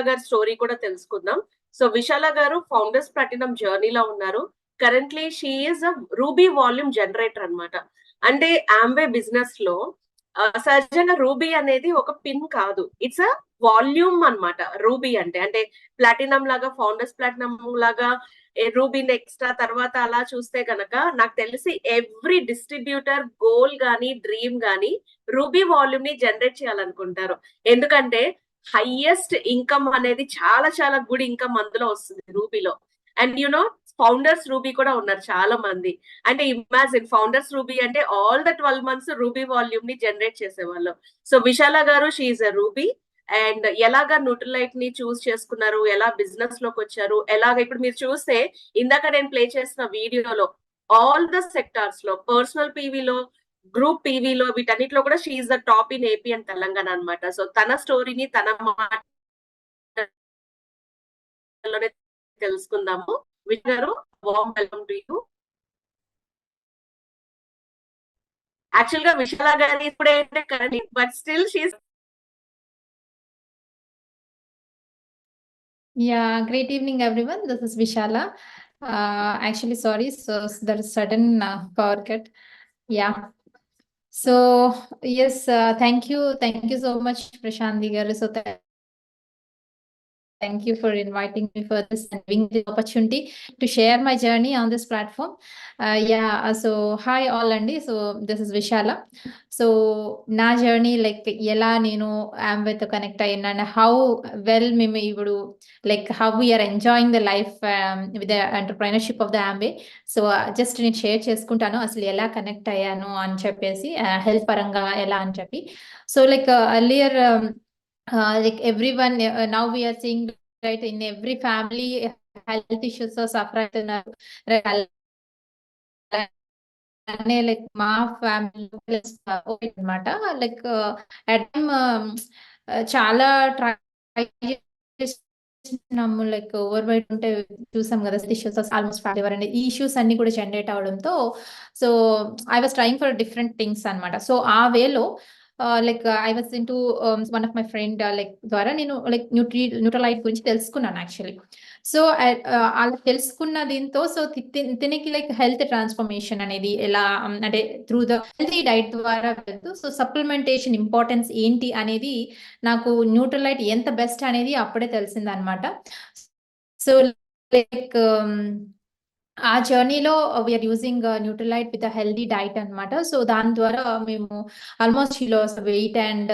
గారి స్టోరీ కూడా తెలుసుకుందాం. సో విశాల గారు ఫౌండర్స్ ప్లాటినం జర్నీలో ఉన్నారు. Currently she is a ruby volume generator అన్నమాట. అంటే ఆంబే బిజినెస్ లో సహజంగా రూబీ అనేది ఒక పిన్ కాదు, ఇట్స్ అ వాల్యూమ్ అన్నమాట. రూబీ అంటే అంటే ప్లాటినం లాగా, ఫౌండర్స్ ప్లాటినం లాగా రూబీ నెక్స్ట్ తర్వాత అలా చూస్తే కనుక నాకు తెలిసి ఎవ్రీ డిస్ట్రిబ్యూటర్ గోల్ గానీ డ్రీమ్ గానీ రూబీ వాల్యూమ్ ని జనరేట్ చేయాలనుకుంటారు. ఎందుకంటే హైయెస్ట్ ఇన్కమ్ అనేది చాలా చాలా గుడ్ ఇన్కమ్ అందులో వస్తుంది రూబీలో. అండ్ ఫౌండర్స్ రూబీ కూడా ఉన్నారు చాలా మంది. అంటే ఇమాజిన్ ఫౌండర్స్ రూబీ అంటే all the 12 months ruby volume ని జనరేట్ చేసేవాళ్ళు. సో విశాల గారు షీఈ్ అ రూబీ. అండ్ ఎలాగా న్యూట్రలైట్ ని చూస్ చేసుకున్నారు, ఎలా బిజినెస్ లోకి వచ్చారు, ఎలాగ ఇప్పుడు మీరు చూస్తే ఇందాక నేను ప్లే చేసిన వీడియోలో ఆల్ ద సెక్టార్స్ లో, పర్సనల్ పీవీలో, గ్రూప్ పీవీలో, వీటన్నిటిలో కూడా she's the top in AP and Telangana అనమాట. సో తన స్టోరీని తన మాటలోనే తెలుసుకుందాము. విన్నారు, warm welcome to you. Actual గా విశాల గారి ఇప్పుడు ఏంటంటే current, but still she's. Yeah, great evening, everyone. This is Vishala. Actually, sorry, so there is sudden power cut. Yeah. So yes, thank you so much, Prashanthi garu. So thank you for inviting me for this and giving the opportunity to share my journey on this platform. So hi all Andy. So this is Vishala. So na journey like ela nenu Amway to connect ayina and how well మేము ఇప్పుడు like how we are enjoying the life with the entrepreneurship of the Amway. So just నేను share చేసుకుంటాను అసలు ఎలా connect అయ్యాను అని చెప్పేసి health పరంగా ఎలా అని చెప్పి. So like earlier like everyone now we are seeing right in every family health issues suffer అవుతున్నారు. అనే లైక్ మా ఫ్యామిలీ అనమాట. లైక్ అట్ టైమ్ చాలా ట్రై చేసినాము. లైక్ ఓవర్ వెయిట్ ఉంటే చూసాం కదా, ఇష్యూస్ ఆల్మోస్ట్ ఫ్యాటీ ఈ ఇష్యూస్ అన్ని కూడా జనరేట్ అవడంతో so I was trying for different things అనమాట. సో ఆ వేలో like I was into one of my friend like ద్వారా నేను లైక్ న్యూట్రలైట్ గురించి తెలుసుకున్నాను యాక్చువల్లీ. సో అలా తెలుసుకున్న దీంతో సో తినికి లైక్ హెల్త్ ట్రాన్స్ఫర్మేషన్ అనేది ఎలా అంటే త్రూ ద హెల్తీ డైట్ ద్వారా వెళ్తూ సో సప్లిమెంటేషన్ ఇంపార్టెన్స్ ఏంటి అనేది నాకు న్యూట్రలైట్ ఎంత బెస్ట్ అనేది అప్పుడే తెలిసిందనమాట. సో లైక్ ఆ జర్నీలో we're using Nutrilite with healthy diet అనమాట. సో దాని ద్వారా మేము almost he lose weight and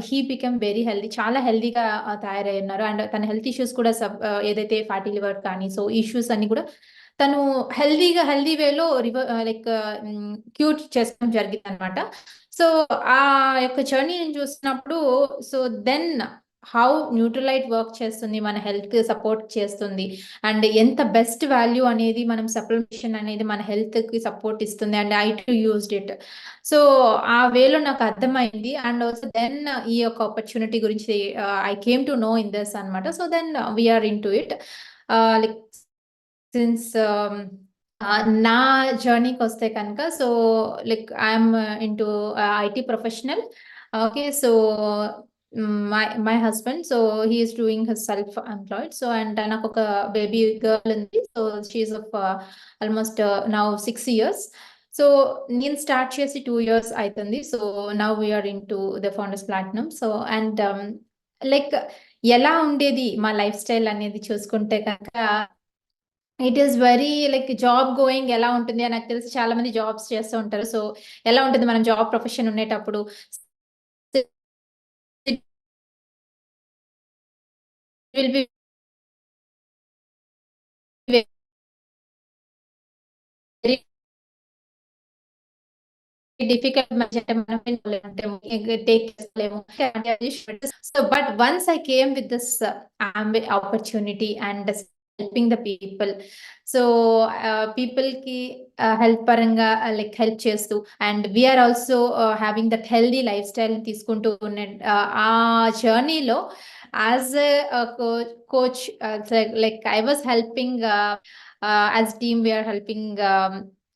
he become very healthy, చాలా హెల్దీగా తయారై ఉన్నారు. అండ్ తన హెల్త్ ఇష్యూస్ కూడా ఏదైతే ఫ్యాటీ లివర్ కానీ సో ఇష్యూస్ అన్ని కూడా తను హెల్దీ వేలో లైక్ క్యూర్ చేసుకోవడం జరిగింది అనమాట. సో ఆ యొక్క జర్నీ నేను చూసినప్పుడు so then how Nutrilite work చేస్తుంది, మన హెల్త్ కి సపోర్ట్ చేస్తుంది అండ్ ఎంత బెస్ట్ వాల్యూ అనేది మనం సప్లిమెంటేషన్ అనేది మన హెల్త్ కి సపోర్ట్ ఇస్తుంది and I to used it. So ఆ వేలో నాకు అర్థమైంది అండ్ ఆల్సో దెన్ ఈ యొక్క ఆపర్చునిటీ గురించి I came to know in this అనమాట. So then we're in to it like since నా జర్నీకి వస్తే కనుక so like I'm into IT professional. Okay, so my husband, so he is doing his self-employed. So and నాకు ఒక baby girl ఉంది. So she's of almost now 6 years. So నేను start చేసి 2 years అవుతుంది. So now we're in to the founders platinum. So and like ఎలా ఉండేది మా lifestyle అనేది చూసుకుంటే కనుక it is very like job going ఎలా ఉంటుంది అని నాకు తెలిసి చాలా మంది జాబ్స్ చేస్తూ ఉంటారు. సో ఎలా ఉంటుంది మనం జాబ్ ప్రొఫెషన్ ఉండేటప్పుడు will be very difficult take. So but once I came with this opportunity and helping the people, so people ki help paranga like help chestu and we are also having that healthy lifestyle తీసుకుంటూ ఆ journey లో as a coach like I was helping as team we are helping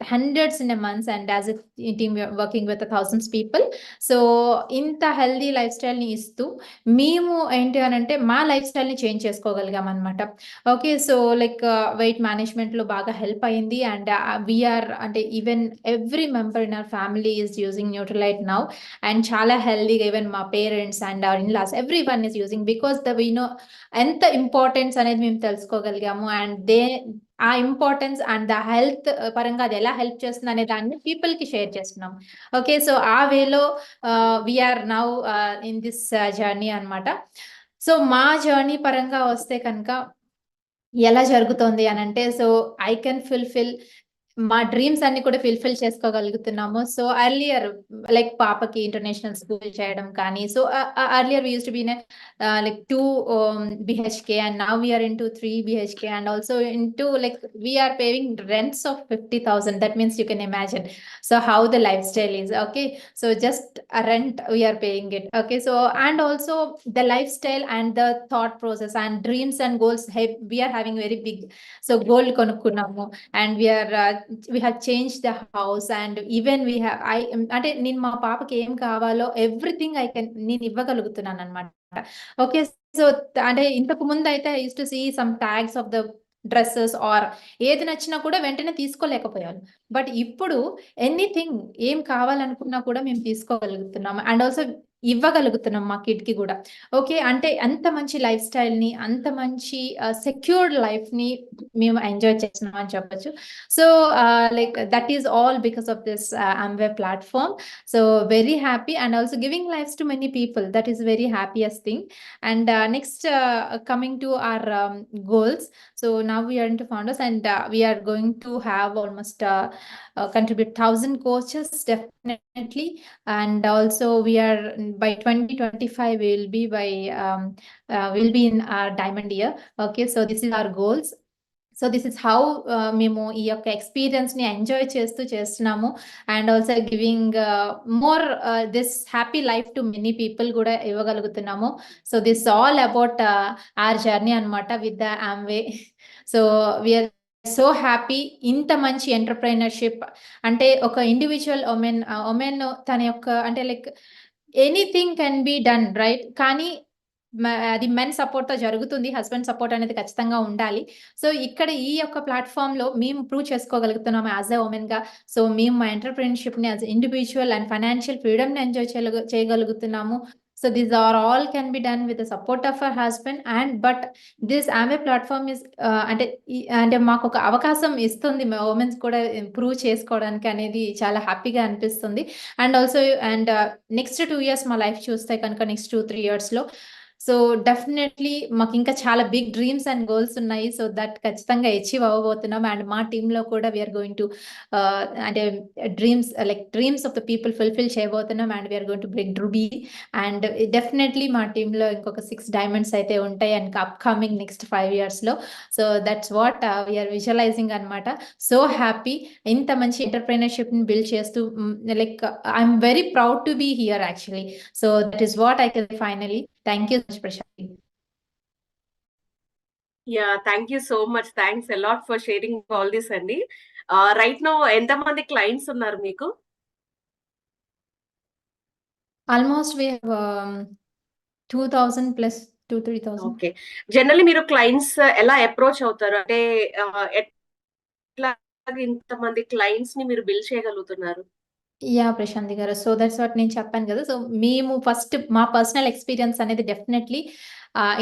hundreds in a month and as a team we are working with 1,000 people. So ఇంత healthy lifestyle ని ఇస్తూ మేము ఏంటి అని అంటే మా లైఫ్ స్టైల్ ని change చేసుకోగలిగాం అనమాట. Okay, so like weight management లో బాగా హెల్ప్ అయింది అండ్ వీఆర్ అంటే even every member in our family is using Nutrilite now and చాలా హెల్దీగా ఈవెన్ మా parents and our in laws everyone is using because the we know ఎంత importance అనేది మేము తెలుసుకోగలిగాము అండ్ ఆ ఇంపార్టెన్స్ అండ్ ద హెల్త్ పరంగా అది ఎలా హెల్ప్ చేస్తుంది అనే దాన్ని పీపుల్ కి షేర్ చేస్తున్నాం. ఓకే, సో ఆ వేలో we're now in this journey అన్నమాట. సో మా జర్నీ పరంగా వస్తే కనుక ఎలా జరుగుతోంది అని అంటే, సో ఐ కెన్ ఫుల్ఫిల్ మా డ్రీమ్స్ అన్ని కూడా ఫుల్ఫిల్ చేసుకోగలుగుతున్నాము. సో ఎర్లియర్ లైక్ పాపకి ఇంటర్నేషనల్ స్కూల్ చేయడం కానీ, so earlier we used to be in like 2 BHK and now we are into 3 BHK and also into like we are paying rents of 50,000. That means you can imagine so how the lifestyle is. Okay, so just a rent we are paying it. Okay, so and also the lifestyle and the thought process and dreams and goals, we are having very big so goal konukunnamo and we have changed the house and even we have అంటే నేను మా పాపకి ఏం కావాలో everything నేను ఇవ్వగలుగుతున్నాను అనమాట. Okay, so అంటే ఇంతకు ముందు అయితే I use to see some tags of the dresses or ఏది నచ్చినా కూడా వెంటనే తీసుకోలేకపోయాను. బట్ ఇప్పుడు ఎనీథింగ్ ఏం కావాలనుకున్నా కూడా మేము తీసుకోగలుగుతున్నాము అండ్ ఆల్సో ఇవ్వగలుగుతున్నాం మా కిడ్ కి కూడా. ఓకే, అంటే అంత మంచి లైఫ్ స్టైల్ ని అంత మంచి సెక్యూర్డ్ లైఫ్ ని మేము ఎంజాయ్ చేస్తున్నాం అని చెప్పొచ్చు. So like that is all because of this Amway platform. So very happy and also giving lives to many people. That is very happiest thing. And next coming to our goals. So now we are into founders and we are going to have almost contribute 1,000 coaches definitely. And also we are by 2025 we will be by we'll be in our diamond year. Okay, so this is our goals. So this is how మేము ఈ యొక్క experience ని enjoy చేస్తూ చేస్తున్నాము and also giving more this happy life to many people కూడా ఇవ్వగలుగుతున్నాము. So this all about our journey అనమాట with the Amway. So we're so happy. ఇంత మంచి ఎంటర్ప్రైనర్షిప్ అంటే ఒక ఇండివిజువల్ ఉమెన్ తన యొక్క అంటే like anything can be done right, కానీ అది మెన్ సపోర్ట్ తో జరుగుతుంది. హస్బెండ్ సపోర్ట్ అనేది ఖచ్చితంగా ఉండాలి. సో ఇక్కడ ఈ యొక్క ప్లాట్ఫామ్ లో మేము ప్రూవ్ చేసుకోగలుగుతున్నాము యాజ్ ఎ ఉమెన్ గా. సో మేము మా ఎంటర్ప్రెన్యూర్షిప్ ని as individual and financial freedom ని ఎంజాయ్ చేయగలుగుతున్నాము. So these are all can be done with the support of our husband and but this ఆమె ప్లాట్ఫామ్ ఇస్ అంటే మాకు ఒక అవకాశం ఇస్తుంది ఉమెన్స్ కూడా ప్రూవ్ చేసుకోవడానికి అనేది చాలా హ్యాపీగా అనిపిస్తుంది. And also and next 2 years మా లైఫ్ చూస్తే కనుక నెక్స్ట్ 2-3 years లో సో డెఫినెట్లీ మాకు ఇంకా చాలా బిగ్ డ్రీమ్స్ అండ్ గోల్స్ ఉన్నాయి. సో దట్ ఖచ్చితంగా అచీవ్ అవ్వబోతున్నాం అండ్ మా టీంలో కూడా వీఆర్ గోయింగ్ టు అంటే dreams of the people fulfil చేయబోతున్నాం and we're going to break ruby and definitely మా టీంలో ఇంకొక 6 diamonds అయితే ఉంటాయి అండ్ అప్కమింగ్ నెక్స్ట్ 5 years లో. So that's what we're visualizing అనమాట. సో హ్యాపీ ఇంత మంచి ఎంటర్ప్రైనర్షిప్ ని బిల్డ్ చేస్తూ like I'm very proud to be here actually. So that is what I can finally. Thank you so much, Prashant. Yeah, thank you so much. Thanks a lot for sharing all this, Andy. Right now, ఎంత మంది clients ఉన్నారు మీకు? Almost we have 2,000 plus 2-3,000. Okay. Generally మీరు clients ఎలా approach అవుతారు? అంటే ఎట్లా ఇంతమంది clients ని మీరు బిల్డ్ చేయగలుగుతున్నారు? యా ప్రశాంతి గారు, సో దట్స్ వాట్ నేను చెప్పాను కదా. సో మేము ఫస్ట్ మా పర్సనల్ ఎక్స్పీరియన్స్ అనేది definitely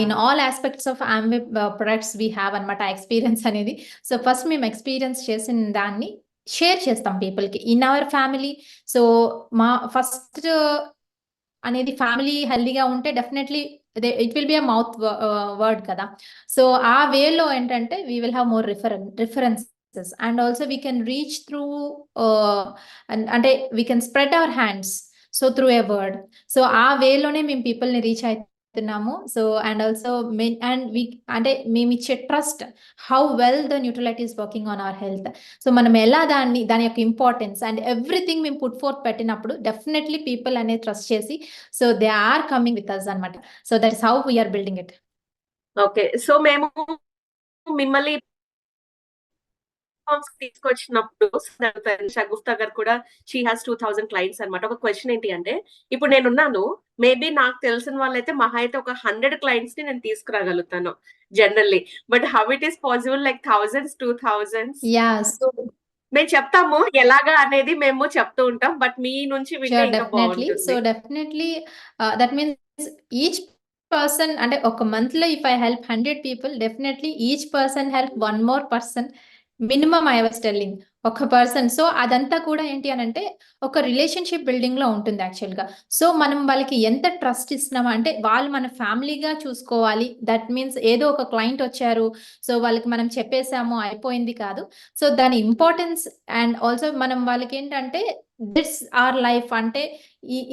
in all aspects of Amway products we have అనమాట ఎక్స్పీరియన్స్ అనేది. సో ఫస్ట్ మేము ఎక్స్పీరియన్స్ చేసిన దాన్ని షేర్ చేస్తాం పీపుల్కి ఇన్ అవర్ ఫ్యామిలీ. సో మా ఫస్ట్ అనేది ఫ్యామిలీ హెల్దీగా ఉంటే definitely it will be a mouth word కదా. సో ఆ వేలో ఏంటంటే we will have more reference and also we can reach through and we can spread our hands so through a word. So ఆ వేలోనే మేము people ని reach అవుతున్నాము. So and also అంటే మేము ఇచ్చే trust how well the Nutrilite is working on our health. So మనం ఎలా దాని యొక్క ఇంపార్టెన్స్ అండ్ ఎవ్రీథింగ్ మేము పుట్ ఫోర్త్ పెట్టినప్పుడు డెఫినెట్లీ పీపుల్ అనేది ట్రస్ట్ చేసి so they are coming with us అనమాట. So that is how we're building it. Okay, so మేము మిమ్మల్ని ప్లాట్ఫామ్స్ తీసుకొచ్చినప్పుడు షగుఫ్తా గారు కూడా షీ హాస్ 2000 క్లయింట్స్ అన్నమాట. ఒక క్వశ్చన్ ఏంటి అంటే, ఇప్పుడు నేనున్నాను, మేబీ నాకు తెలిసిన వాళ్ళైతే మహా అయితే ఒక 100 క్లయింట్స్ ని నేను తీసుకురాగలుగుతాను generally. But how it is possible like thousands 2000? Yeah, so మేము చెప్తాము ఎలాగా అనేది మేము చెప్తూ ఉంటాం. బట్ మీ నుంచి వింటే sure, ఇంకా definitely. So బాగుంటుంది. definitely, that means each person అంటే ఒక మంత్ లో if I help 100 people, definitely each person help one more person minimum. I was telling ఒక పర్సన్. సో అదంతా కూడా ఏంటి అని అంటే ఒక రిలేషన్షిప్ బిల్డింగ్ లో ఉంటుంది యాక్చువల్ గా. సో మనం వాళ్ళకి ఎంత ట్రస్ట్ ఇస్తున్నామా అంటే వాళ్ళు మన ఫ్యామిలీగా చూసుకోవాలి. దట్ మీన్స్ ఏదో ఒక క్లయింట్ వచ్చారు, సో వాళ్ళకి మనం చెప్పేసాము అయిపోయింది కాదు. సో దాని ఇంపార్టెన్స్ అండ్ ఆల్సో మనం వాళ్ళకి ఏంటంటే దిస్ ఆర్ లైఫ్ అంటే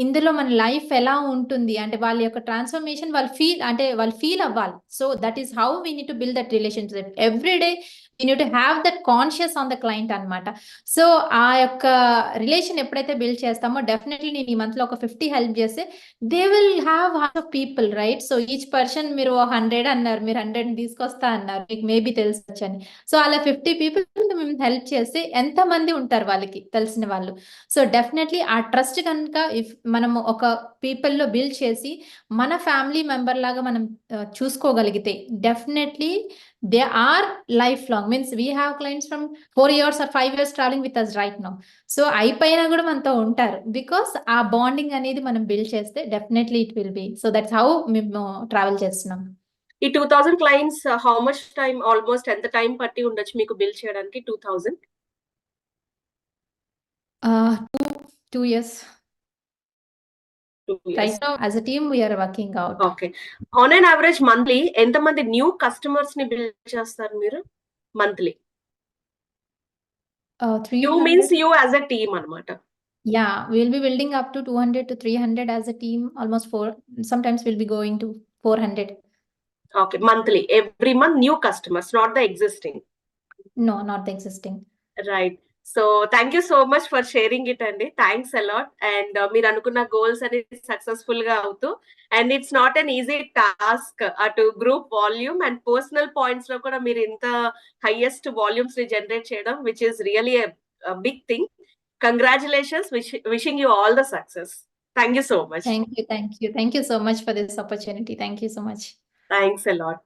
ఇందులో మన లైఫ్ ఎలా ఉంటుంది అంటే వాళ్ళ యొక్క ట్రాన్స్ఫర్మేషన్ వాళ్ళు ఫీల్ అవ్వాలి. So that is how we need to build that relationship every day. You need to have that conscious on the client అన్నమాట. సో ఆ యొక్క రిలేషన్ ఎప్పుడైతే బిల్డ్ చేస్తామో డెఫినెట్లీ నేను ఈ మంత్ లో ఒక 50 హెల్ప్ చేస్తే they will have half of people, right? So each person మీరు 100 అన్నారు, మీరు 100 తీసుకొస్తా అన్నారు, మీకు మేబీ తెలుసు అని. సో అలా 50 పీపుల్ మేము హెల్ప్ చేస్తే ఎంత మంది ఉంటారు వాళ్ళకి తెలిసిన వాళ్ళు. సో డెఫినెట్లీ ఆ ట్రస్ట్ కనుక ఇఫ్ మనము ఒక పీపుల్ లో బిల్డ్ చేసి మన ఫ్యామిలీ మెంబర్ లాగా మనం చూసుకోగలిగితే definitely they are life long. Means we have clients from 4 years or 5 years travelling with us right now. So అయిపోయినా కూడా మనతో ఉంటారు బికాస్ ఆ బాండింగ్ అనేది మనం బిల్డ్ చేస్తే definitely it will be. So that's how మేము ట్రావెల్ చేస్తున్నాం. ఈ 2000 clients how much time, almost ఎంత టైం పట్టి ఉండొచ్చు మీకు బిల్ చేయడానికి 2000? 2 years. 2 years. Right now as a team we are working out. Okay. On an average monthly ఎంతమంది new customers ని బిల్డ్ చేస్తారు మీరు monthly? You 300. Means you as a team అన్నమాట. Yeah, we'll be building up to 200 to 300 as a team, almost 4. Sometimes we'll be going to 400. Okay. Monthly every month new customers, not the existing. No, not the existing. Right. So thank you so much for sharing it అండి. Thanks a lot. And మీరు అనుకున్న goals అనేది successful గా అవుతూ, and it's not an easy task అటు group volume and personal points లో కూడా మీరు ఇంత హైయెస్ట్ వాల్యూమ్స్ ని జనరేట్ చేయడం which is really big thing. Congratulations, wishing you all the success. Thank you so much. Thank you so much for this opportunity. Thank you so much. Thanks a lot.